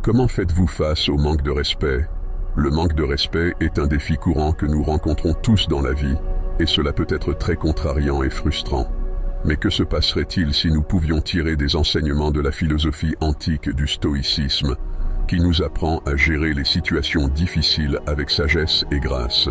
Comment faites-vous face au manque de respect? Le manque de respect est un défi courant que nous rencontrons tous dans la vie, et cela peut être très contrariant et frustrant. Mais que se passerait-il si nous pouvions tirer des enseignements de la philosophie antique du stoïcisme, qui nous apprend à gérer les situations difficiles avec sagesse et grâce?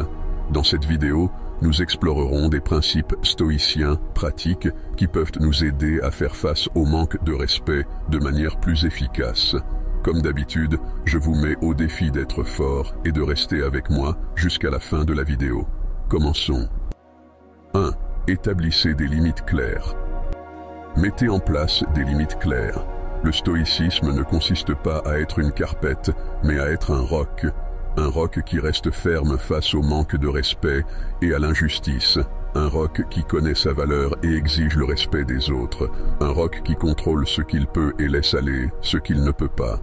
Dans cette vidéo, nous explorerons des principes stoïciens pratiques qui peuvent nous aider à faire face au manque de respect de manière plus efficace. Comme d'habitude, je vous mets au défi d'être fort et de rester avec moi jusqu'à la fin de la vidéo. Commençons. 1. Établissez des limites claires. Mettez en place des limites claires. Le stoïcisme ne consiste pas à être une carpette, mais à être un roc. Un roc qui reste ferme face au manque de respect et à l'injustice. Un roc qui connaît sa valeur et exige le respect des autres. Un roc qui contrôle ce qu'il peut et laisse aller ce qu'il ne peut pas.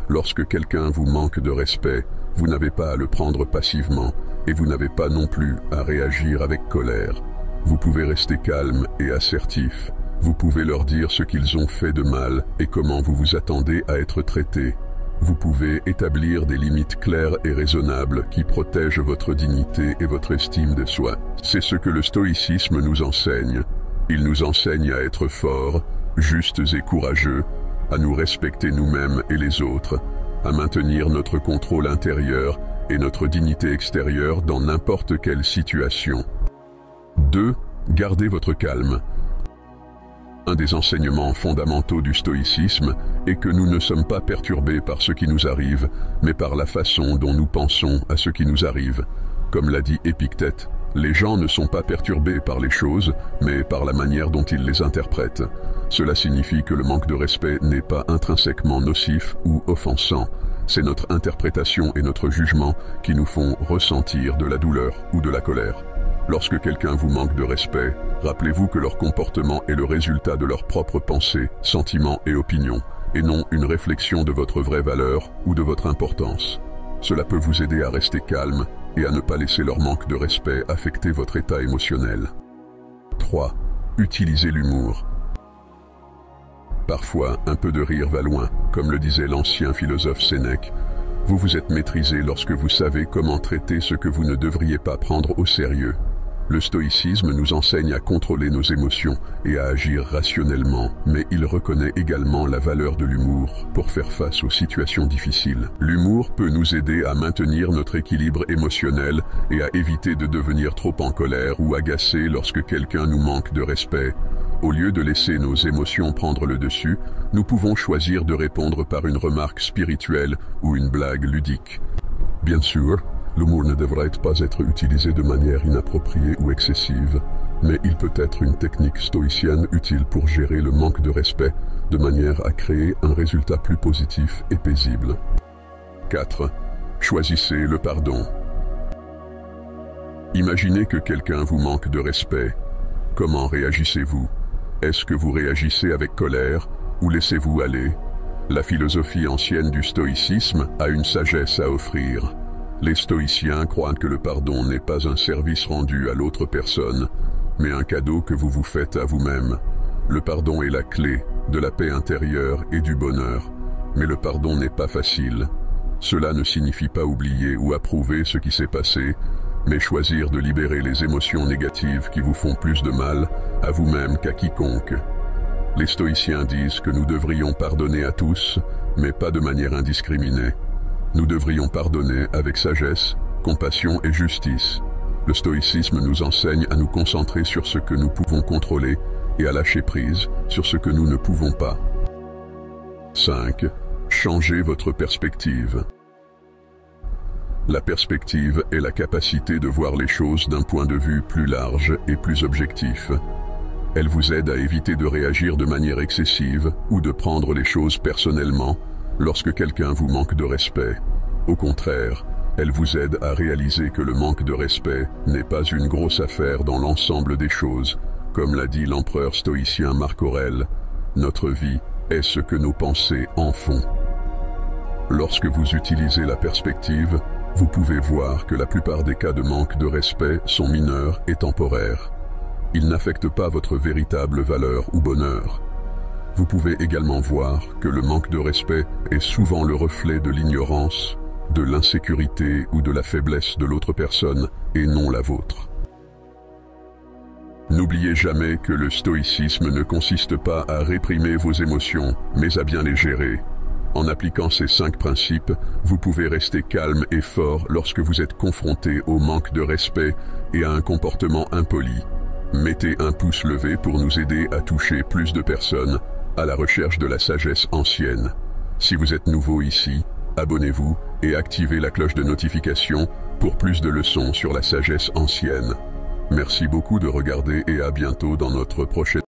Lorsque quelqu'un vous manque de respect, vous n'avez pas à le prendre passivement et vous n'avez pas non plus à réagir avec colère. Vous pouvez rester calme et assertif. Vous pouvez leur dire ce qu'ils ont fait de mal et comment vous vous attendez à être traité. Vous pouvez établir des limites claires et raisonnables qui protègent votre dignité et votre estime de soi. C'est ce que le stoïcisme nous enseigne. Il nous enseigne à être forts, justes et courageux, à nous respecter nous-mêmes et les autres, à maintenir notre contrôle intérieur et notre dignité extérieure dans n'importe quelle situation. 2. Gardez votre calme. Un des enseignements fondamentaux du stoïcisme est que nous ne sommes pas perturbés par ce qui nous arrive, mais par la façon dont nous pensons à ce qui nous arrive. Comme l'a dit Épictète, les gens ne sont pas perturbés par les choses, mais par la manière dont ils les interprètent. Cela signifie que le manque de respect n'est pas intrinsèquement nocif ou offensant. C'est notre interprétation et notre jugement qui nous font ressentir de la douleur ou de la colère. Lorsque quelqu'un vous manque de respect, rappelez-vous que leur comportement est le résultat de leurs propres pensées, sentiments et opinions, et non une réflexion de votre vraie valeur ou de votre importance. Cela peut vous aider à rester calme et à ne pas laisser leur manque de respect affecter votre état émotionnel. 3. Utilisez l'humour. Parfois, un peu de rire va loin, comme le disait l'ancien philosophe Sénèque. Vous vous êtes maîtrisé lorsque vous savez comment traiter ce que vous ne devriez pas prendre au sérieux. Le stoïcisme nous enseigne à contrôler nos émotions et à agir rationnellement, mais il reconnaît également la valeur de l'humour pour faire face aux situations difficiles. L'humour peut nous aider à maintenir notre équilibre émotionnel et à éviter de devenir trop en colère ou agacé lorsque quelqu'un nous manque de respect. Au lieu de laisser nos émotions prendre le dessus, nous pouvons choisir de répondre par une remarque spirituelle ou une blague ludique. Bien sûr, l'humour ne devrait pas être utilisé de manière inappropriée ou excessive, mais il peut être une technique stoïcienne utile pour gérer le manque de respect de manière à créer un résultat plus positif et paisible. 4. Choisissez le pardon. Imaginez que quelqu'un vous manque de respect. Comment réagissez-vous? Est-ce que vous réagissez avec colère ou laissez-vous aller? La philosophie ancienne du stoïcisme a une sagesse à offrir. Les stoïciens croient que le pardon n'est pas un service rendu à l'autre personne, mais un cadeau que vous vous faites à vous-même. Le pardon est la clé de la paix intérieure et du bonheur, mais le pardon n'est pas facile. Cela ne signifie pas oublier ou approuver ce qui s'est passé, mais choisir de libérer les émotions négatives qui vous font plus de mal à vous-même qu'à quiconque. Les stoïciens disent que nous devrions pardonner à tous, mais pas de manière indiscriminée. Nous devrions pardonner avec sagesse, compassion et justice. Le stoïcisme nous enseigne à nous concentrer sur ce que nous pouvons contrôler et à lâcher prise sur ce que nous ne pouvons pas. 5. Changez votre perspective. La perspective est la capacité de voir les choses d'un point de vue plus large et plus objectif. Elle vous aide à éviter de réagir de manière excessive ou de prendre les choses personnellement lorsque quelqu'un vous manque de respect. Au contraire, elle vous aide à réaliser que le manque de respect n'est pas une grosse affaire dans l'ensemble des choses. Comme l'a dit l'empereur stoïcien Marc Aurèle, notre vie est ce que nos pensées en font. Lorsque vous utilisez la perspective, vous pouvez voir que la plupart des cas de manque de respect sont mineurs et temporaires. Ils n'affectent pas votre véritable valeur ou bonheur. Vous pouvez également voir que le manque de respect est souvent le reflet de l'ignorance, de l'insécurité ou de la faiblesse de l'autre personne et non la vôtre. N'oubliez jamais que le stoïcisme ne consiste pas à réprimer vos émotions, mais à bien les gérer. En appliquant ces 5 principes, vous pouvez rester calme et fort lorsque vous êtes confronté au manque de respect et à un comportement impoli. Mettez un pouce levé pour nous aider à toucher plus de personnes à la recherche de la sagesse ancienne. Si vous êtes nouveau ici, abonnez-vous et activez la cloche de notification pour plus de leçons sur la sagesse ancienne. Merci beaucoup de regarder et à bientôt dans notre prochaine